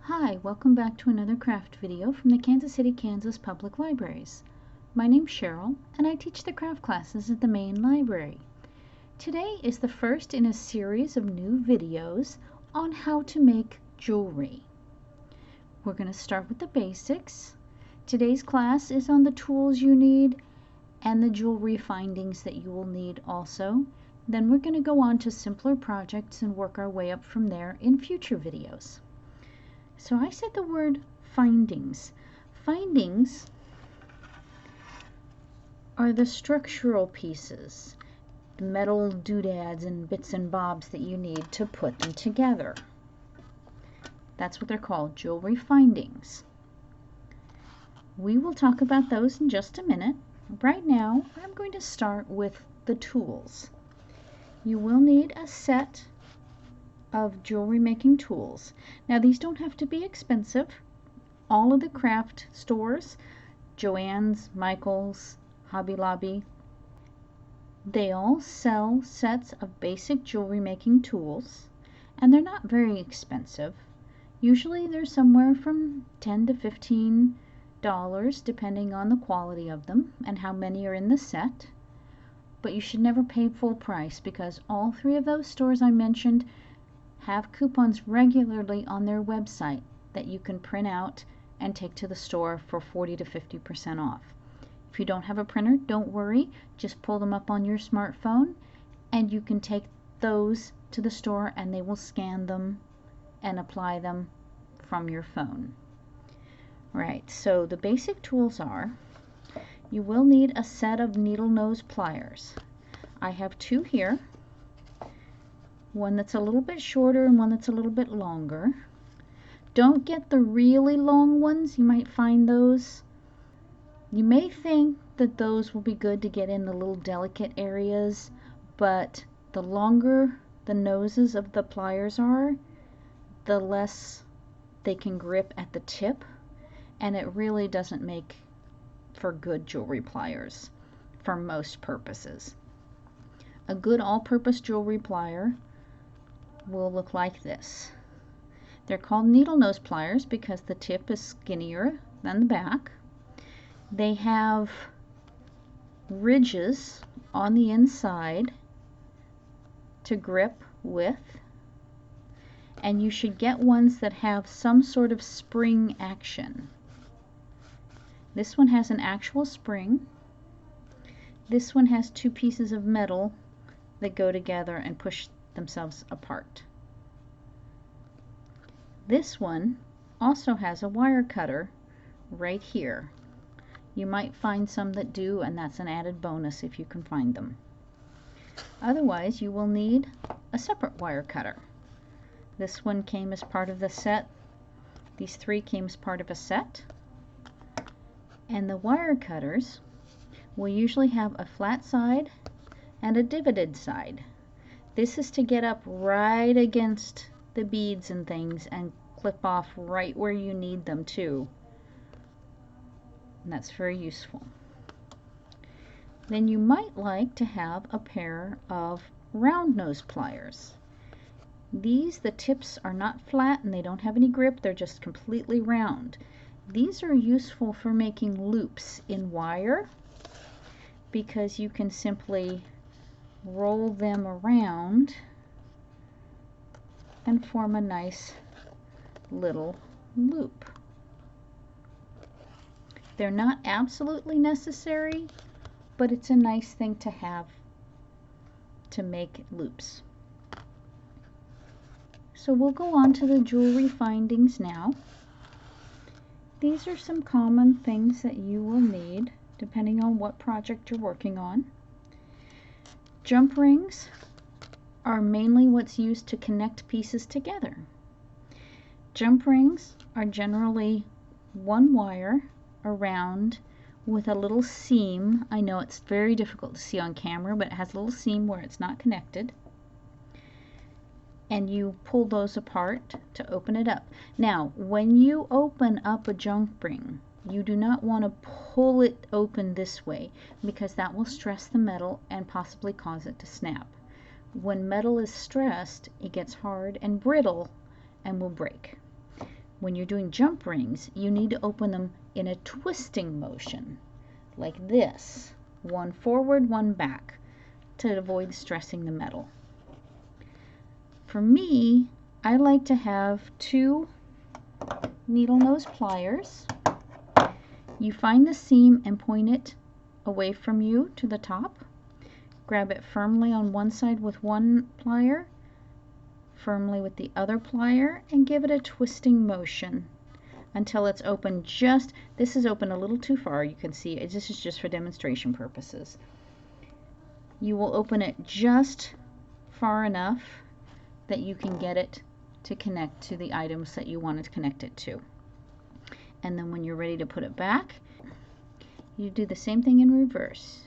Hi, welcome back to another craft video from the Kansas City, Kansas Public Libraries. My name's Cheryl, and I teach the craft classes at the main library. Today is the first in a series of new videos on how to make jewelry. We're going to start with the basics. Today's class is on the tools you need and the jewelry findings that you will need also. Then we're going to go on to simpler projects and work our way up from there in future videos. So I said the word findings. Findings are the structural pieces, the metal doodads and bits and bobs that you need to put them together. That's what they're called, jewelry findings. We will talk about those in just a minute. Right now, I'm going to start with the tools. You will need a set of jewelry making tools. Now these don't have to be expensive. All of the craft stores, Joann's, Michael's, Hobby Lobby, they all sell sets of basic jewelry making tools, and they're not very expensive. Usually they're somewhere from $10 to $15 depending on the quality of them and how many are in the set. But you should never pay full price because all three of those stores I mentioned have coupons regularly on their website that you can print out and take to the store for 40 to 50% off. If you don't have a printer, don't worry. Just pull them up on your smartphone and you can take those to the store and they will scan them and apply them from your phone. Right, so the basic tools are, you will need a set of needle nose pliers. I have two here. One that's a little bit shorter and one that's a little bit longer. Don't get the really long ones. You might find those. You may think that those will be good to get in the little delicate areas, but the longer the noses of the pliers are, the less they can grip at the tip, and it really doesn't make for good jewelry pliers for most purposes. A good all-purpose jewelry plier will look like this. They're called needle nose pliers because the tip is skinnier than the back. They have ridges on the inside to grip with, and you should get ones that have some sort of spring action. This one has an actual spring. This one has two pieces of metal that go together and push themselves apart. This one also has a wire cutter right here. You might find some that do, and that's an added bonus if you can find them. Otherwise, you will need a separate wire cutter. This one came as part of the set. These three came as part of a set. And the wire cutters will usually have a flat side and a divoted side. This is to get up right against the beads and things and clip off right where you need them to. And that's very useful. Then you might like to have a pair of round nose pliers. These, the tips are not flat and they don't have any grip, they're just completely round. These are useful for making loops in wire because you can simply roll them around and form a nice little loop. They're not absolutely necessary, but it's a nice thing to have to make loops. So we'll go on to the jewelry findings now. These are some common things that you will need depending on what project you're working on. Jump rings are mainly what's used to connect pieces together. Jump rings are generally one wire around with a little seam. I know it's very difficult to see on camera, but it has a little seam where it's not connected. And you pull those apart to open it up. Now, when you open up a jump ring, you do not want to pull it open this way because that will stress the metal and possibly cause it to snap. When metal is stressed, it gets hard and brittle and will break. when you're doing jump rings, you need to open them in a twisting motion, like this. One forward, one back, to avoid stressing the metal. For me, I like to have 2 needle nose pliers. You find the seam and point it away from you to the top. Grab it firmly on one side with one plier, firmly with the other plier, and give it a twisting motion until it's open just, this is open a little too far, you can see, this is just for demonstration purposes. You will open it just far enough that you can get it to connect to the items that you want to connect it to. And then when you're ready to put it back, you do the same thing in reverse.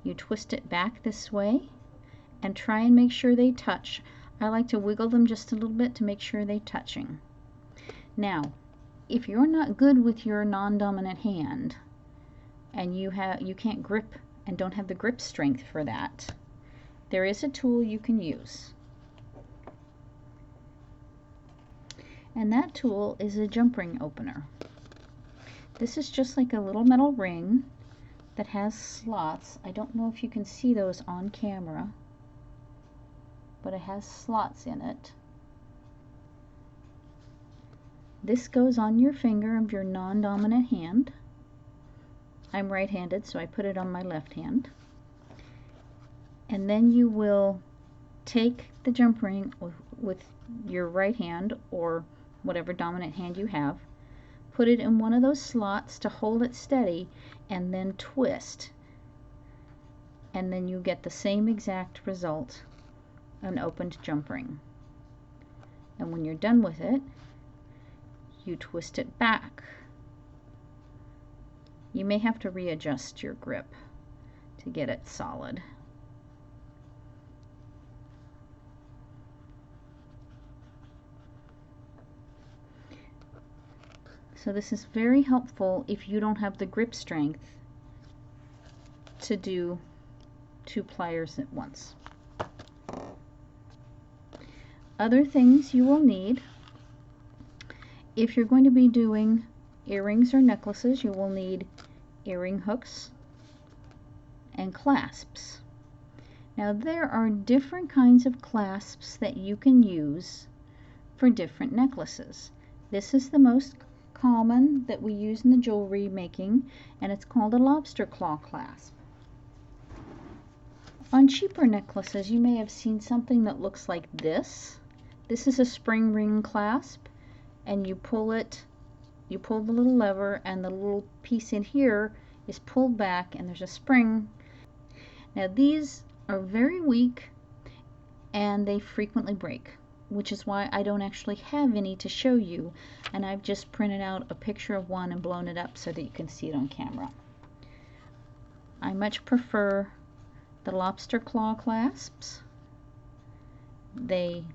You twist it back this way and try and make sure they touch. I like to wiggle them just a little bit to make sure they're touching. Now, if you're not good with your non-dominant hand and you can't grip and don't have the grip strength for that, there is a tool you can use. And that tool is a jump ring opener. This is just like a little metal ring that has slots. I don't know if you can see those on camera, but it has slots in it. This goes on your finger of your non-dominant hand. I'm right-handed, so I put it on my left hand. And then you will take the jump ring with your right hand or whatever dominant hand you have, put it in one of those slots to hold it steady, and then twist. And then you get the same exact result, an opened jump ring. And when you're done with it, you twist it back. You may have to readjust your grip to get it solid. So this is very helpful if you don't have the grip strength to do 2 pliers at once. Other things you will need, if you're going to be doing earrings or necklaces, you will need earring hooks and clasps. Now there are different kinds of clasps that you can use for different necklaces. This is the most common that we use in the jewelry making, and it's called a lobster claw clasp. On cheaper necklaces, you may have seen something that looks like this. This is a spring ring clasp, and you pull the little lever, and the little piece in here is pulled back, and there's a spring. Now these are very weak, and they frequently break, which is why I don't actually have any to show you, and I've just printed out a picture of one and blown it up so that you can see it on camera. I much prefer the lobster claw clasps. They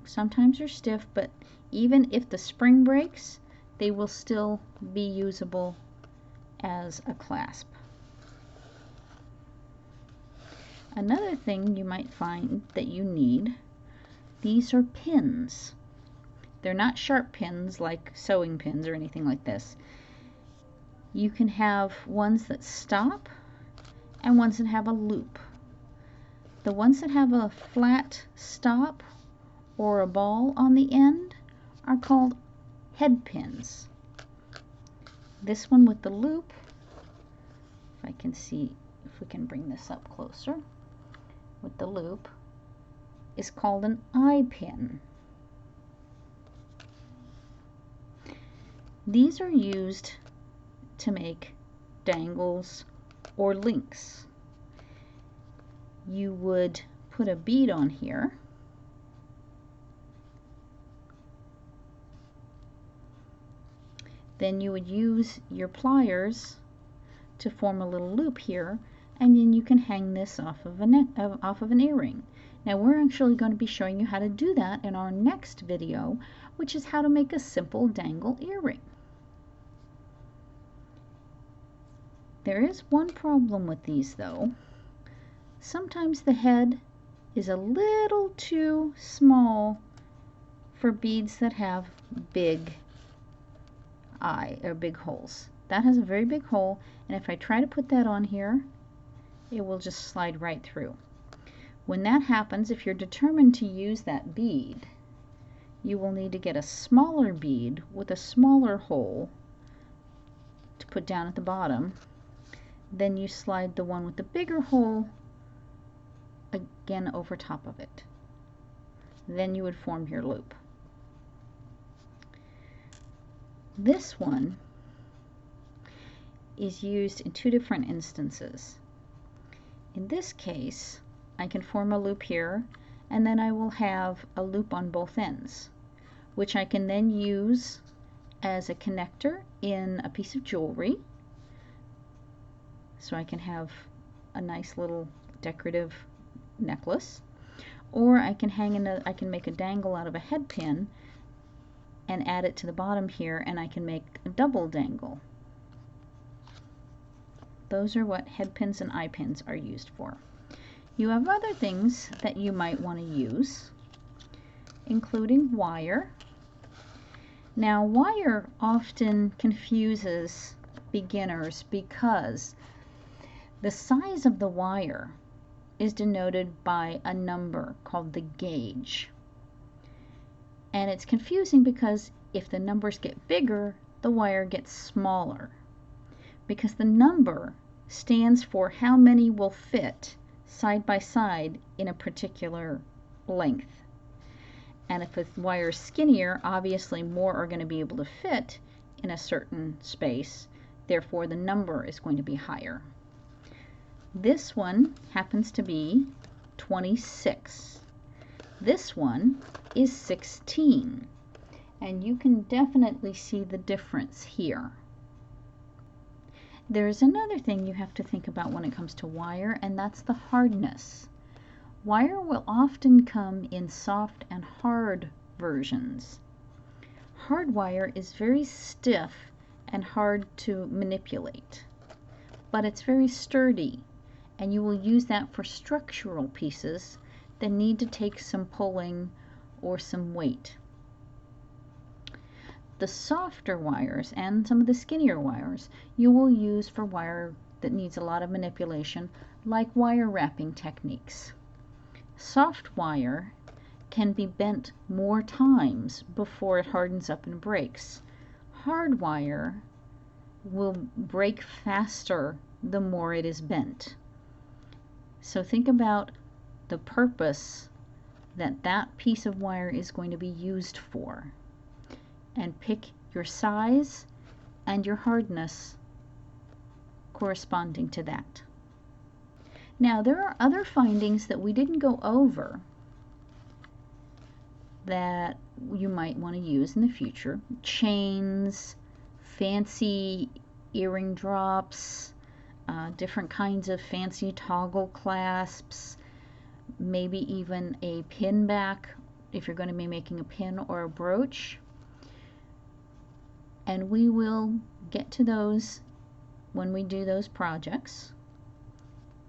sometimes are stiff, but even if the spring breaks, they will still be usable as a clasp. Another thing you might find that you need, these are pins. They're not sharp pins like sewing pins or anything like this. You can have ones that stop and ones that have a loop. The ones that have a flat stop or a ball on the end are called head pins. This one with the loop, if I can see, if we can bring this up closer, with the loop, is called an eye pin. These are used to make dangles or links. You would put a bead on here, then you would use your pliers to form a little loop here, and then you can hang this off of an earring. Now we're actually going to be showing you how to do that in our next video, which is how to make a simple dangle earring. There is one problem with these though. Sometimes the head is a little too small for beads that have big eye, or big holes. That has a very big hole, and if I try to put that on here, it will just slide right through. When that happens, if you're determined to use that bead, you will need to get a smaller bead with a smaller hole to put down at the bottom. Then you slide the one with the bigger hole again over top of it. Then you would form your loop. This one is used in two different instances. In this case, I can form a loop here, and then I will have a loop on both ends, which I can then use as a connector in a piece of jewelry. So I can have a nice little decorative necklace, or I can I can make a dangle out of a head pin and add it to the bottom here, and I can make a double dangle. Those are what head pins and eye pins are used for. You have other things that you might want to use, including wire. Now, wire often confuses beginners because the size of the wire is denoted by a number called the gauge. And it's confusing because if the numbers get bigger, the wire gets smaller, because the number stands for how many will fit side by side in a particular length. And if the wire is skinnier, obviously more are going to be able to fit in a certain space, therefore the number is going to be higher. This one happens to be 26. This one is 16. And you can definitely see the difference here. There's another thing you have to think about when it comes to wire, and that's the hardness. Wire will often come in soft and hard versions. Hard wire is very stiff and hard to manipulate, but it's very sturdy, and you will use that for structural pieces that need to take some pulling or some weight. The softer wires and some of the skinnier wires you will use for wire that needs a lot of manipulation, like wire wrapping techniques. Soft wire can be bent more times before it hardens up and breaks. Hard wire will break faster the more it is bent. So think about the purpose that that piece of wire is going to be used for, and pick your size and your hardness corresponding to that. Now, there are other findings that we didn't go over that you might want to use in the future. Chains, fancy earring drops, different kinds of fancy toggle clasps, maybe even a pin back if you're going to be making a pin or a brooch. And we will get to those when we do those projects,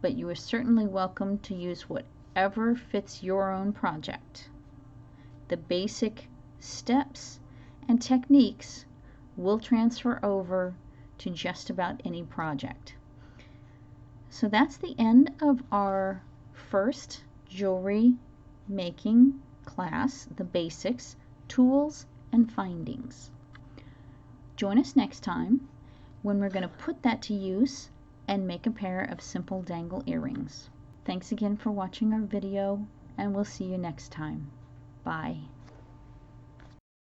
but you are certainly welcome to use whatever fits your own project. The basic steps and techniques will transfer over to just about any project. So that's the end of our first jewelry making class, the basics, tools, and findings. Join us next time when we're going to put that to use and make a pair of simple dangle earrings. Thanks again for watching our video, and we'll see you next time. Bye.